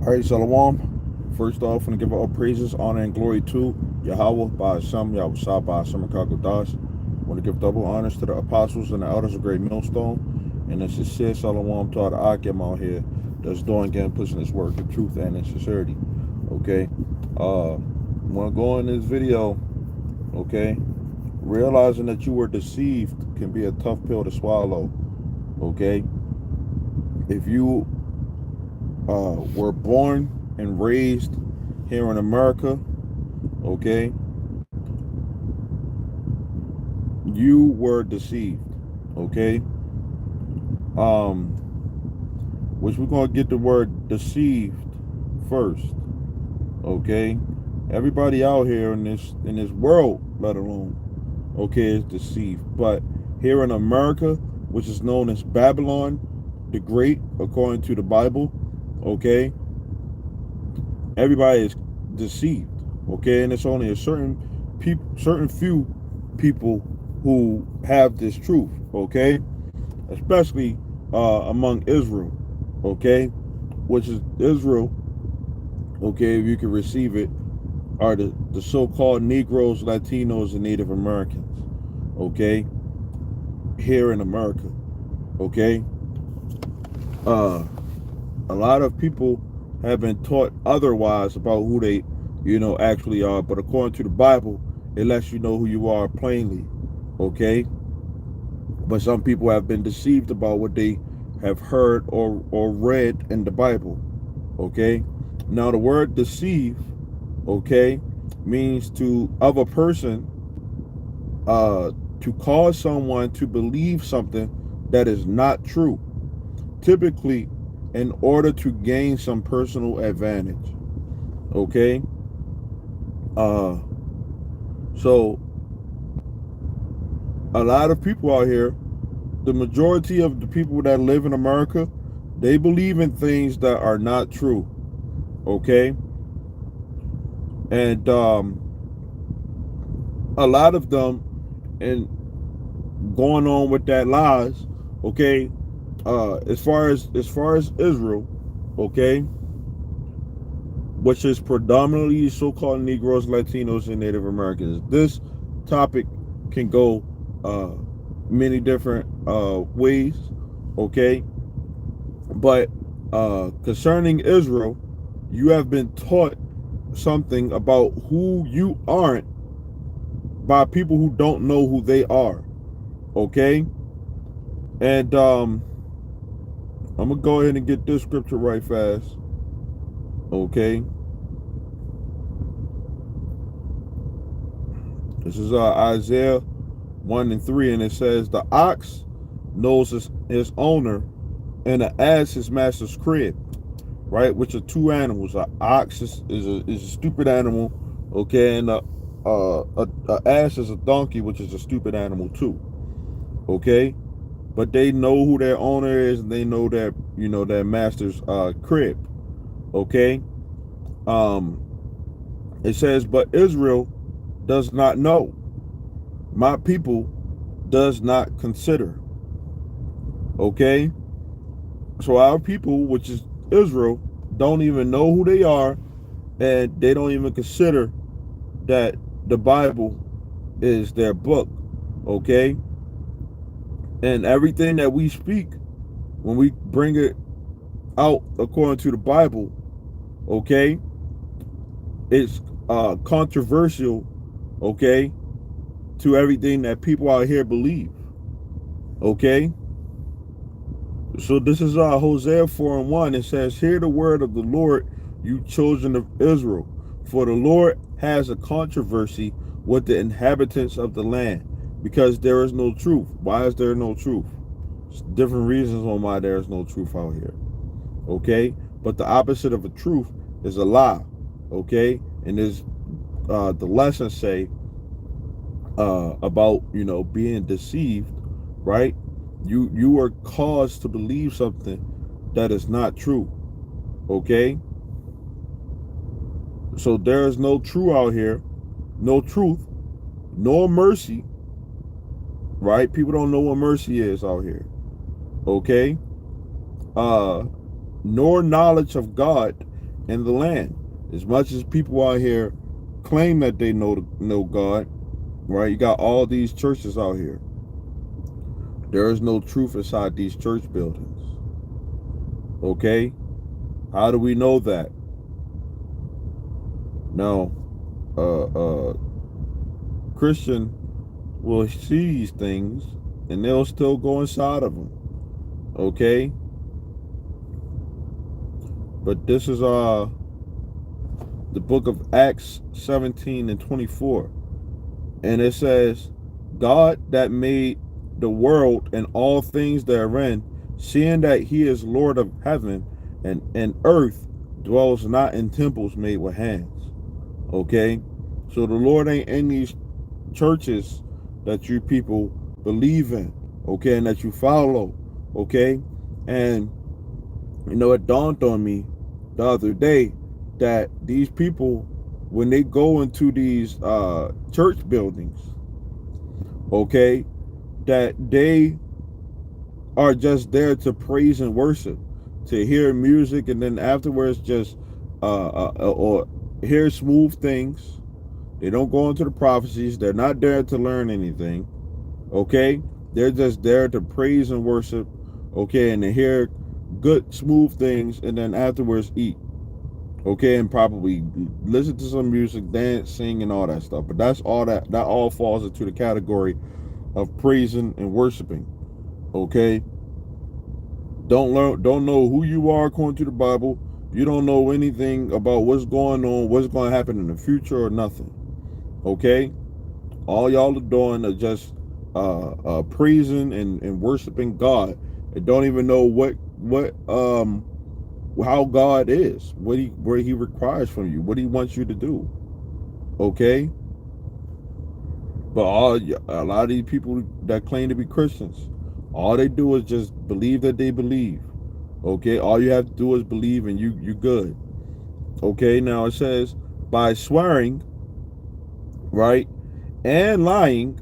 All right, Shalom. First off, I'm going to give all praises, honor, and glory to Yahweh, by Hashem, Yahweh by Hashem, Kakodash. I want to give double honors to the apostles and the elders of Great Millstone. And a sincere Shalom to all the Akim out here that's doing again, pushing this work in truth and in sincerity. Okay? Want to go in this video, okay? Realizing that you were deceived can be a tough pill to swallow, okay? If you were born and raised here in America, okay, you were deceived, okay. Which we're gonna get the word deceived first, okay. Everybody out here in this world, let alone, okay, is deceived. But here in America, which is known as Babylon the Great, according to the Bible, okay, everybody is deceived, okay, and it's only a certain few people who have this truth, okay, especially among Israel, okay, which is Israel, okay, if you can receive it, are the so-called Negroes, Latinos, and Native Americans, okay, here in America, okay. A lot of people have been taught otherwise about who they, actually are. But according to the Bible, it lets you know who you are plainly, okay? But some people have been deceived about what they have heard or read in the Bible, okay? Now, the word deceive, okay, means of a person, to cause someone to believe something that is not true, typically in order to gain some personal advantage, okay. So a lot of people out here, the majority of the people that live in America, they believe in things that are not true, okay. And a lot of them, and going on with that lies, okay. As far as Israel, okay, which is predominantly so-called Negroes, Latinos, and Native Americans. This topic can go many different ways, okay. But concerning Israel, you have been taught something about who you aren't by people who don't know who they are, okay. And I'm gonna go ahead and get this scripture right fast, okay. This is Isaiah 1 and 3, and it says, the ox knows his owner, and the ass his master's crib, right? Which are two animals. An ox is a stupid animal, okay, and a ass is a donkey, which is a stupid animal too, okay. But they know who their owner is, and they know their master's crib, okay. It says, but Israel does not know, my people does not consider, okay. So our people, which is Israel, don't even know who they are, and they don't even consider that the Bible is their book, okay. And everything that we speak, when we bring it out according to the Bible, okay, it's controversial, okay, to everything that people out here believe, okay. So this is Hosea 4 and 1. It says, hear the word of the Lord, you children of Israel, for the Lord has a controversy with the inhabitants of the land, because there is no truth. Why is there no truth? It's different reasons on why there is no truth out here, okay. But the opposite of a truth is a lie, okay. And there's the lessons say about being deceived, right? You are caused to believe something that is not true, okay. So there is no true out here, no truth, no mercy, right? People don't know what mercy is out here, okay. Nor knowledge of God, in the land. As much as people out here claim that they know God, right? You got all these churches out here. There is no truth inside these church buildings. Okay? How do we know that? No. Christian will see these things and they'll still go inside of them. Okay? But this is the book of Acts 17 and 24. And it says, God that made the world and all things therein, seeing that he is Lord of heaven and earth, dwells not in temples made with hands. Okay? So the Lord ain't in these churches that you people believe in, okay, and that you follow, okay? And you know, it dawned on me the other day that these people, when they go into these church buildings, okay, that they are just there to praise and worship, to hear music, and then afterwards just or hear smooth things. They don't go into the prophecies. They're not there to learn anything. Okay? They're just there to praise and worship. Okay? And to hear good, smooth things, and then afterwards eat. Okay? And probably listen to some music, dance, sing, and all that stuff. But that all falls into the category of praising and worshiping. Okay? Don't know who you are according to the Bible. You don't know anything about what's going on, what's going to happen in the future, or nothing. Okay? All y'all are doing are just praising and worshiping God, and don't even know how God is, what he requires from you, what he wants you to do. Okay? But a lot of these people that claim to be Christians, all they do is just believe that they believe. Okay? All you have to do is believe and you're good. Okay? Now it says, by swearing, right, and lying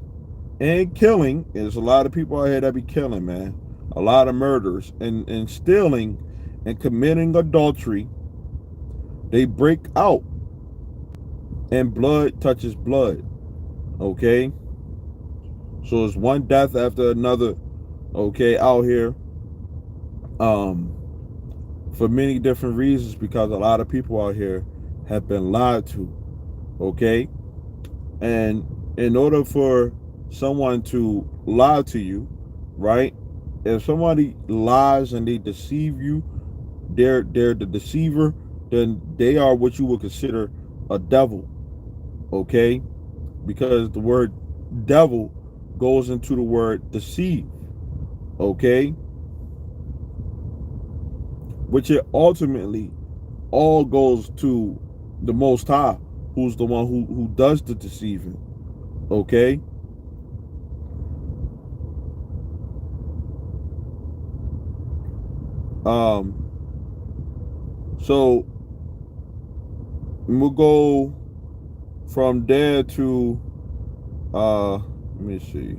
and killing. There's a lot of people out here that be killing, man. A lot of murders and stealing and committing adultery. They break out and blood touches blood. Okay? So it's one death after another, okay, out here. For many different reasons, because a lot of people out here have been lied to. Okay? And in order for someone to lie to you, right? If somebody lies and they deceive you, they're the deceiver, then they are what you would consider a devil. Okay? Because the word devil goes into the word deceive. Okay? Which it ultimately all goes to the Most High, who's the one who does the deceiving. Okay? So we'll go from there to let me see.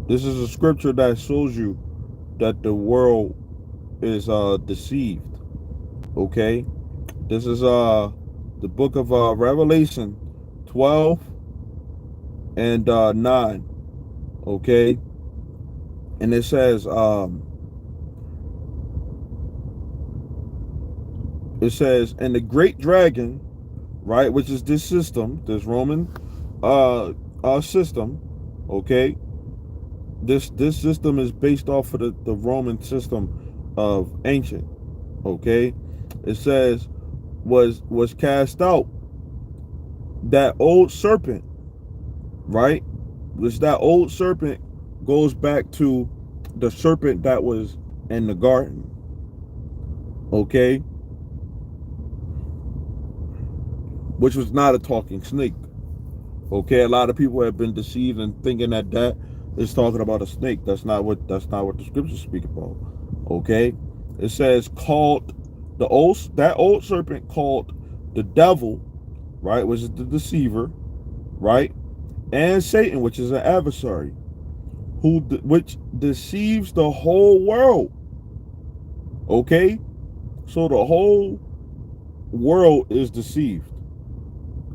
This is a scripture that shows you that the world is deceived. Okay? This is the book of Revelation 12 and 9. Okay? And it says and the great dragon, right, which is this system, this Roman system, okay? This system is based off of the Roman system of ancient, okay? It says was cast out, that old serpent, right? Which that old serpent goes back to the serpent that was in the garden. Okay? Which was not a talking snake. Okay, a lot of people have been deceived in thinking that is talking about a snake. That's not what the scriptures speak about. Okay? It says called that old serpent called the devil, right, which is the deceiver, right? And Satan, which is an adversary, which deceives the whole world. Okay? So the whole world is deceived.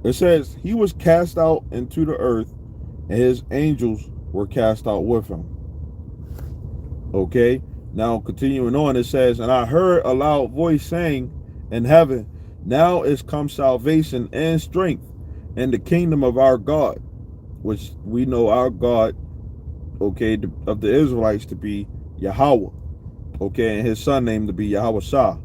It says he was cast out into the earth and his angels were cast out with him. Okay? Now continuing on, it says, and I heard a loud voice saying in heaven, now is come salvation and strength and the kingdom of our God, which we know our God, okay, of the Israelites to be Yahweh, okay, and his son name to be Yahweh Shah,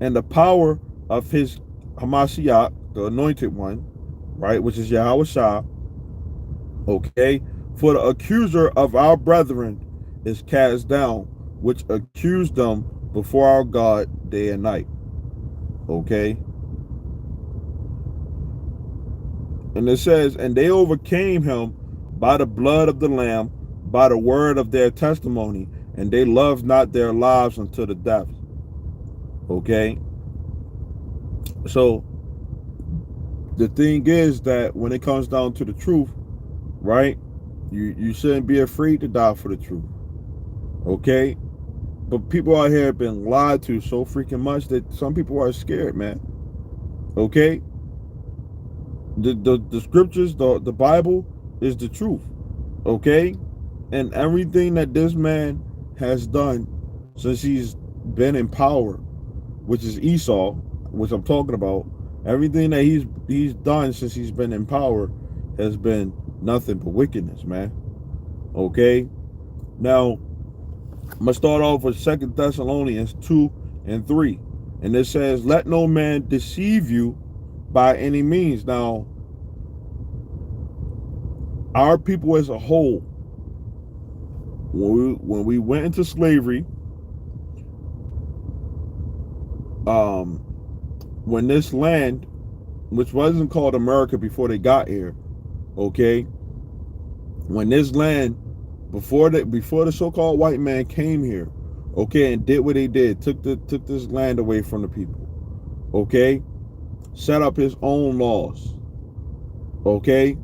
and the power of his Hamashiach, the anointed one, right, which is Yahweh Shah, okay, for the accuser of our brethren is cast down, which accused them before our God day and night, okay. And it says, and they overcame him by the blood of the Lamb, by the word of their testimony, and they loved not their lives unto the death. Okay? So, the thing is that when it comes down to the truth, right, you shouldn't be afraid to die for the truth. Okay? But people out here have been lied to so freaking much that some people are scared, man. Okay? The scriptures, the Bible is the truth. Okay? And everything that this man has done since he's been in power, which is Esau, which I'm talking about, everything that he's done since he's been in power has been nothing but wickedness, man. Okay? Now, I'm going to start off with 2 Thessalonians 2 and 3. And it says, let no man deceive you by any means. Now, our people as a whole, when we went into slavery, when this land, which wasn't called America before they got here, okay, when this land, before the so-called white man came here, okay, and did what they did, took this land away from the people, okay, set up his own laws, okay.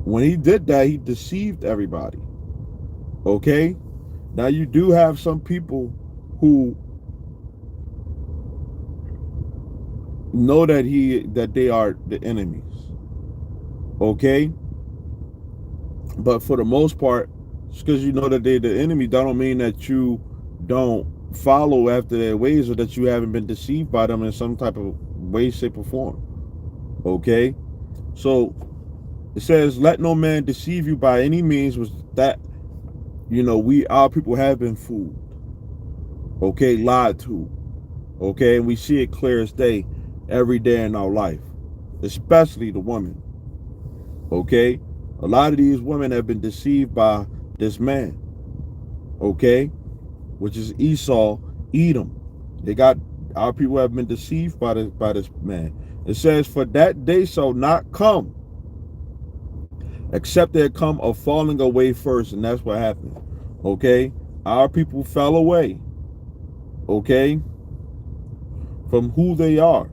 When he did that, he deceived everybody, okay. Now you do have some people who know that they are the enemies, okay. But for the most part, just because you know that they're the enemy, that don't mean that you don't follow after their ways or that you haven't been deceived by them in some type of way, shape, or form. Okay? So it says, let no man deceive you by any means, was that, our people have been fooled. Okay, lied to. Okay, and we see it clear as day every day in our life, especially the women. Okay? A lot of these women have been deceived by this man, okay, which is Esau, Edom. Our people have been deceived by this man. It says, for that day shall not come, except there come a falling away first, and that's what happened, okay. Our people fell away, okay, from who they are.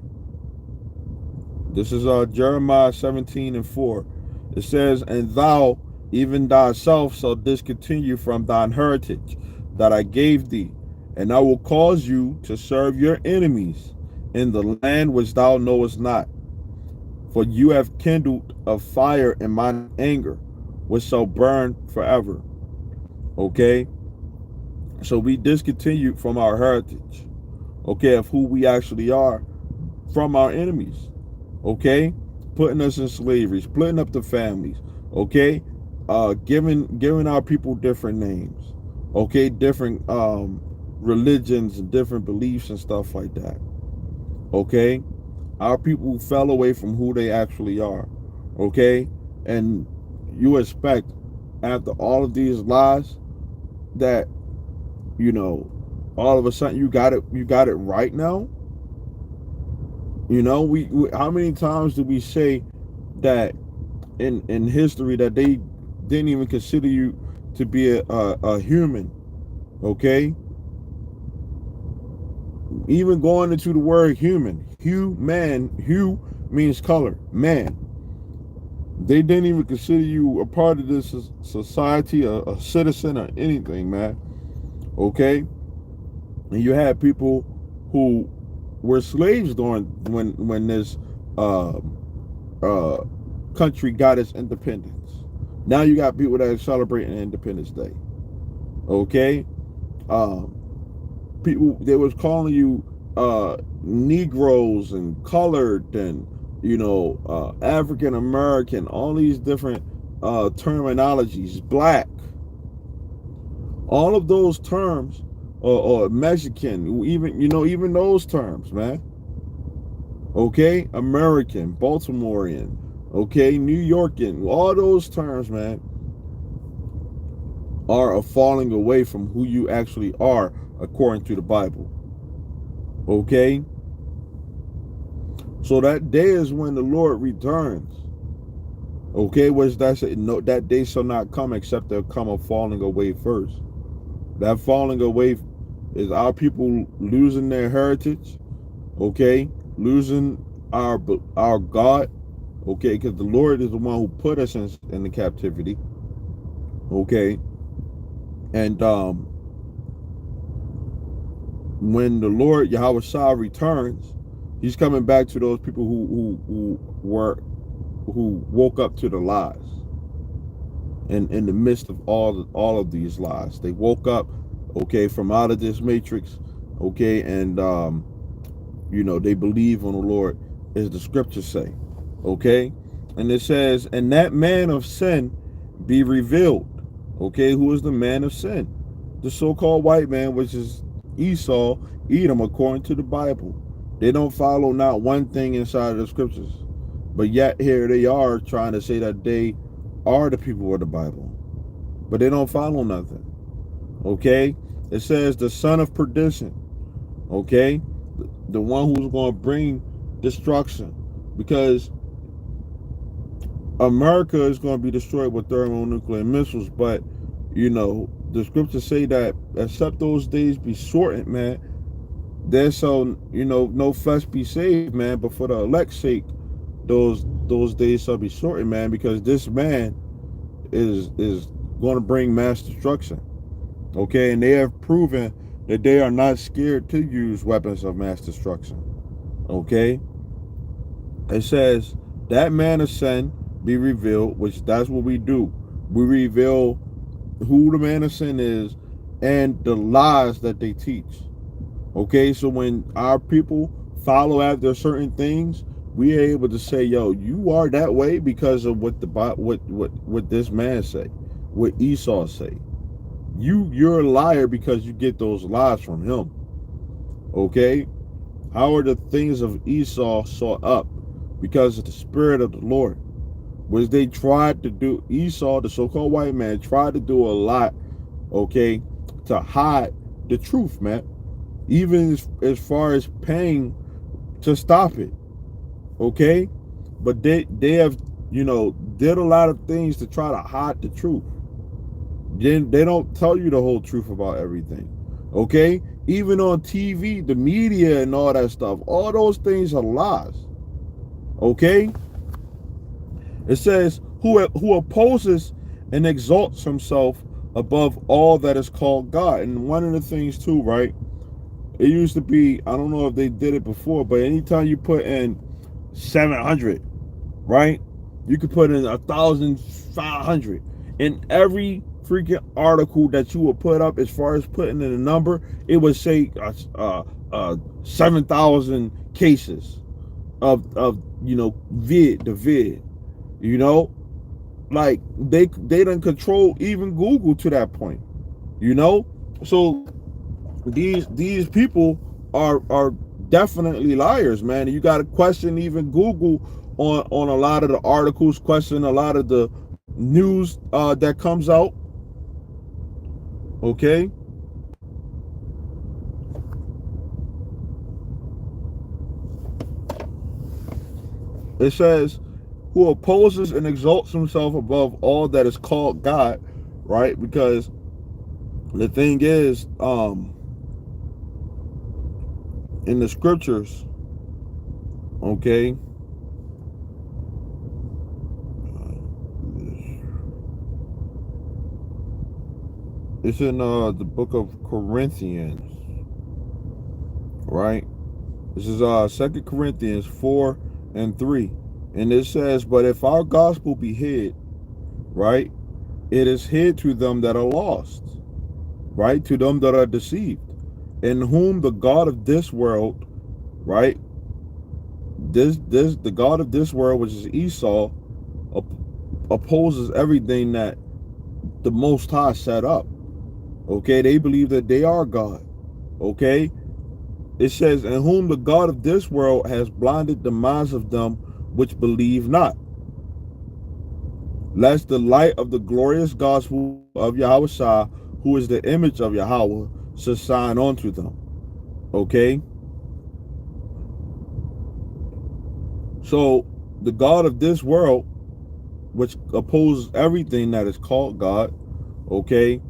This is Jeremiah 17 and 4. It says, and thou, even thyself, shalt discontinue from thine heritage that I gave thee, and I will cause you to serve your enemies in the land which thou knowest not. For you have kindled a fire in mine anger, which shall burn forever. Okay? So we discontinued from our heritage, okay, of who we actually are, from our enemies, okay? Putting us in slavery, splitting up the families, okay, giving our people different names, okay, different religions and different beliefs and stuff like that, okay. Our people fell away from who they actually are, okay. And you expect, after all of these lies, that all of a sudden you got it right now. We how many times do we say that in history that they didn't even consider you to be a human, okay? Even going into the word human, hue means color, man. They didn't even consider you a part of this society, a citizen or anything, man, okay? And you had people who were slaves during when this uh, uh, country got its independence. Now you got people that are celebrating Independence Day. Okay, um, people they was calling you Negroes and colored and African American, all these different terminologies, black, all of those terms, or Mexican, even those terms, man. Okay, American, Baltimorean, okay, New Yorkan, all those terms, man, are a falling away from who you actually are according to the Bible. Okay, so that day is when the Lord returns. Okay, which that's it. No, that day shall not come except there come a falling away first. That falling away is our people losing their heritage. Okay, losing our God. Okay, because the Lord is the one who put us in the captivity. Okay, and when the Lord Yahweh Shah returns, He's coming back to those people who woke up to the lies. And in the midst of all of these lies, they woke up, okay, from out of this matrix, okay, and they believe on the Lord, as the scriptures say, okay, and it says, and that man of sin be revealed. Okay, who is the man of sin? The so-called white man, which is Esau, Edom, according to the Bible. They don't follow not one thing inside of the scriptures, but yet here they are trying to say that they are the people of the Bible, but they don't follow nothing. Okay, it says the son of perdition. Okay, the one who's going to bring destruction, because America is going to be destroyed with thermonuclear missiles. But the scriptures say that except those days be shortened, man, there shall no flesh be saved, man. But for the elect's sake, those days shall be shortened, man, because this man is going to bring mass destruction. Okay, and they have proven that they are not scared to use weapons of mass destruction. Okay, it says that man of sin be revealed, which that's what we do. We reveal who the man of sin is and the lies that they teach. Okay, so when our people follow after certain things, we are able to say, "Yo, you are that way because of what this man say, what Esau say. You're a liar because you get those lies from him." Okay, how are the things of Esau sought up? Because of the spirit of the Lord, which they tried to do. Esau, the so-called white man, tried to do a lot, okay, to hide the truth, man. Even as far as paying to stop it, okay. But they have did a lot of things to try to hide the truth. Then they don't tell you the whole truth about everything, okay. Even on TV, the media and all that stuff, all those things are lies, okay. It says, who opposes and exalts himself above all that is called God. And one of the things too, right? It used to be, I don't know if they did it before, but anytime you put in 700, right? You could put in 1,500. In every freaking article that you would put up, as far as putting in a number, it would say 7,000 cases of the vid. You know, like they done control even Google to that point. So these people are definitely liars, man. You got to question even Google on a lot of the articles, question a lot of the news that comes out. Okay. It says, who opposes and exalts himself above all that is called God, right? Because the thing is, in the scriptures, okay, it's in the book of Corinthians. right? This is 2 Corinthians 4:3. And it says, but if our gospel be hid, right, it is hid to them that are lost, right? To them that are deceived, in whom the God of this world, right? This the God of this world, which is Esau, opposes everything that the Most High set up. Okay, they believe that they are God. Okay, it says, in whom the God of this world has blinded the minds of them which believe not, lest the light of the glorious gospel of Yahweh Shah, who is the image of Yahweh, should shine onto them. Okay, so the God of this world, which opposes everything that is called God, okay,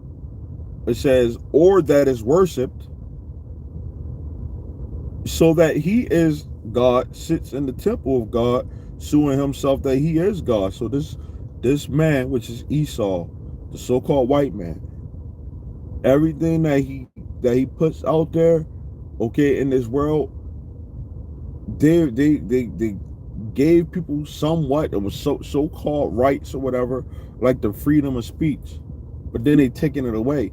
it says, or that is worshipped, so that he is God, sits in the temple of God, showing himself that he is God. So this man, which is Esau, the so-called white man, everything that he puts out there, okay, in this world, they gave people somewhat it was so-called rights or whatever, like the freedom of speech, but then they taking it away.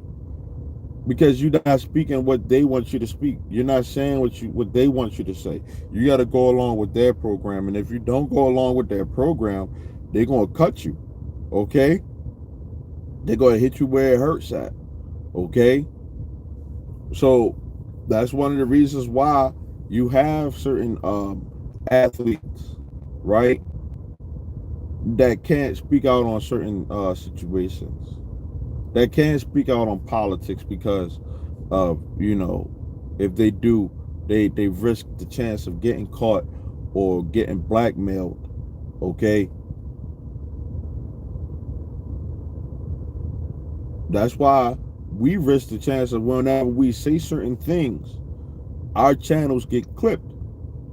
Because you're not speaking what they want you to speak. You're not saying what they want you to say. You got to go along with their program. And if you don't go along with their program, they're going to cut you. Okay? They're going to hit you where it hurts at. Okay? So that's one of the reasons why you have certain athletes, right, that can't speak out on certain situations, that can't speak out on politics, because if they do, they risk the chance of getting caught or getting blackmailed. Okay, that's why we risk the chance of, whenever we say certain things, our channels get clipped,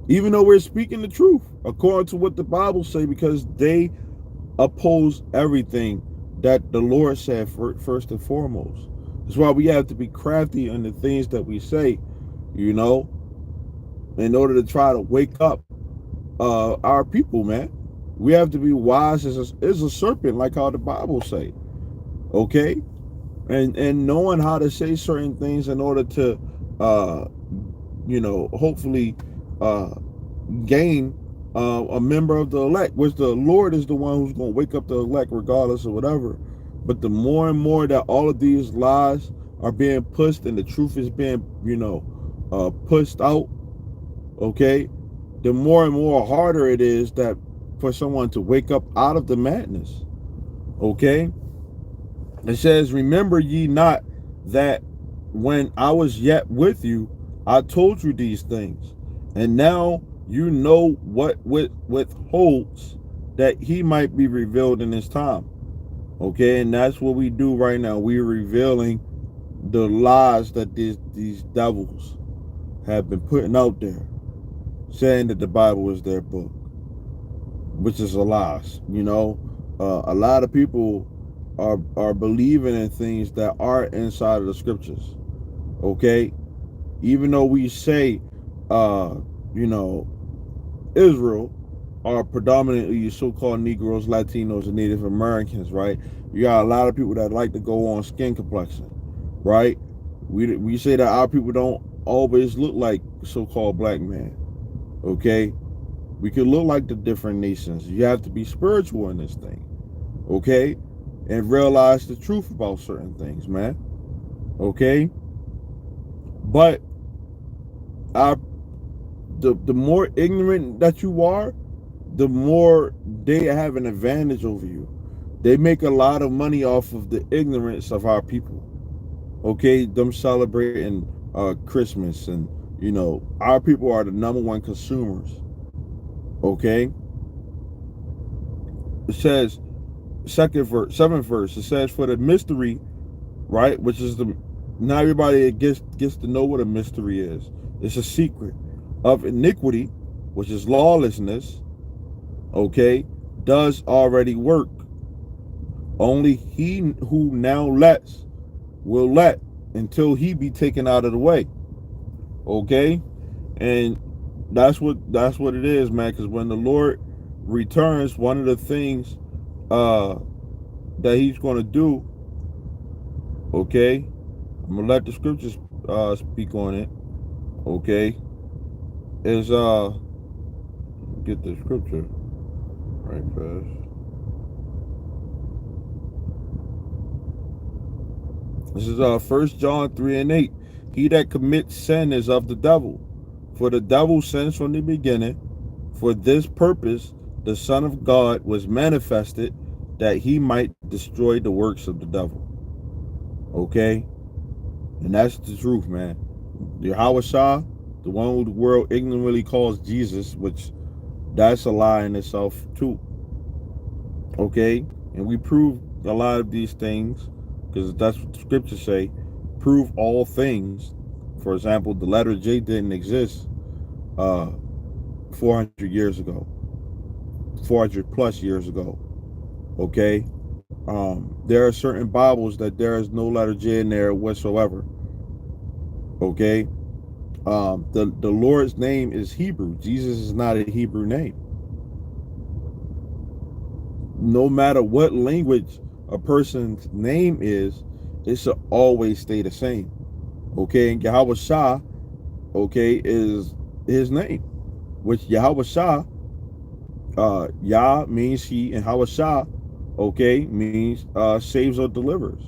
even though we're speaking the truth according to what the Bible say, because they oppose everything that the Lord said first and foremost. That's why we have to be crafty in the things that we say, you know, in order to try to wake up our people, man. We have to be wise as a serpent, like how the Bible say. Okay, and knowing how to say certain things in order to, hopefully, uh, gain a member of the elect, which the Lord is the one who's going to wake up the elect regardless of whatever. But the more and more that all of these lies are being pushed and the truth is being, pushed out, okay, the more and more harder it is that for someone to wake up out of the madness. Okay, it says, remember ye not that when I was yet with you, I told you these things, and now you know what withholds, that he might be revealed in his time. Okay, and that's what we do right now. We're revealing the lies that these devils have been putting out there, saying that the Bible is their book, which is a lie. A lot of people are believing in things that are inside of the scriptures. Okay, even though we say, you know, Israel are predominantly so-called Negroes, Latinos, and Native Americans, right? You got a lot of people that like to go on skin complexion, right? We say that our people don't always look like so-called black men. Okay, we can look like the different nations. You have to be spiritual in this thing, okay, and realize the truth about certain things, man. Okay, but our the more ignorant that you are, the more they have an advantage over you. They make a lot of money off of the ignorance of our people. Okay, them celebrating Christmas, and our people are the number one consumers. Okay, it says seventh verse. It says, for the mystery, right, which is now everybody gets to know what a mystery is. It's a secret of iniquity, which is lawlessness. Okay, does already work. Only he who now lets will let until he be taken out of the way. Okay, And that's what it is, man. Because when the Lord returns, one of the things that He's going to do, okay, I'm gonna let the scriptures speak on it, okay, is get the scripture right fast. This is 1 John 3:8. He that commits sin is of the devil, for the devil sins from the beginning. For this purpose the Son of God was manifested, that he might destroy the works of the devil. Okay? And that's the truth, man. Yahweh Shah, the one who the world ignorantly calls Jesus, which that's a lie in itself too. Okay? And we prove a lot of these things, because that's what the scriptures say. Prove all things. For example, the letter J didn't exist 400 years ago, 400 plus years ago. Okay? There are certain Bibles that there is no letter J in there whatsoever. Okay? The Lord's name is Hebrew. Jesus is not a Hebrew name. No matter what language a person's name is, it should always stay the same. Okay? And Yahweh Shah, okay, is his name, which Yahweh Shah, Yah means he, and Yahweh Shah, okay, means saves or delivers.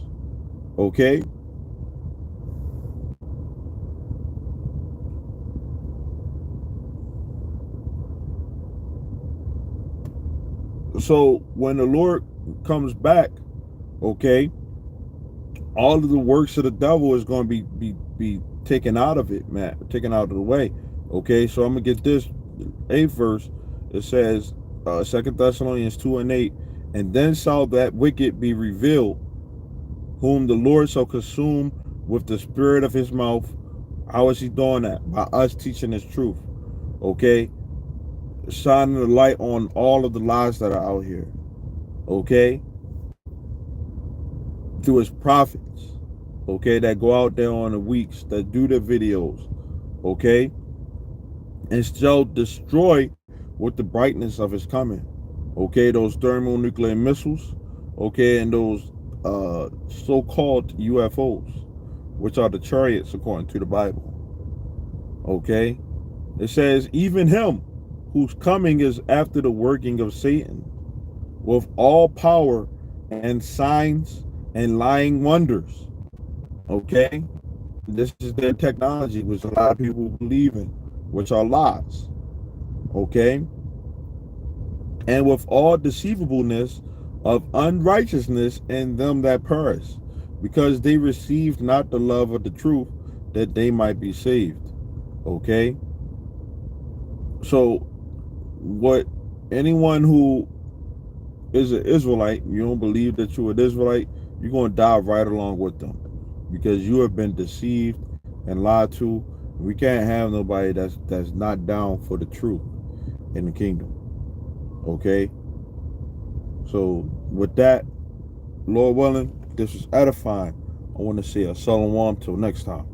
Okay? So when the Lord comes back, okay, all of the works of the devil is going to be taken out of it, man, taken out of the way. Okay, so I'm gonna get this 8th verse. It says, 2 Thessalonians 2:8, and then shall that wicked be revealed, whom the Lord shall consume with the spirit of his mouth. How is he doing that? By us teaching his truth. Okay, shining the light on all of the lies that are out here. Okay, through his prophets, okay, that go out there on the weeks, that do the videos, okay, and shall destroy with the brightness of his coming, okay, those thermonuclear missiles, okay, and those so-called UFOs, which are the chariots according to the Bible. Okay, it says, even him whose coming is after the working of Satan, with all power and signs and lying wonders. Okay, this is their technology, which a lot of people believe in, which are lies. Okay, and with all deceivableness of unrighteousness in them that perish, because they received not the love of the truth, that they might be saved. Okay, so what, anyone who is an Israelite, you don't believe that you're an Israelite, you're going to die right along with them, because you have been deceived and lied to. We can't have nobody that's not down for the truth in the kingdom. Okay, so with that, Lord willing, this was edifying. I want to say a shalom till next time.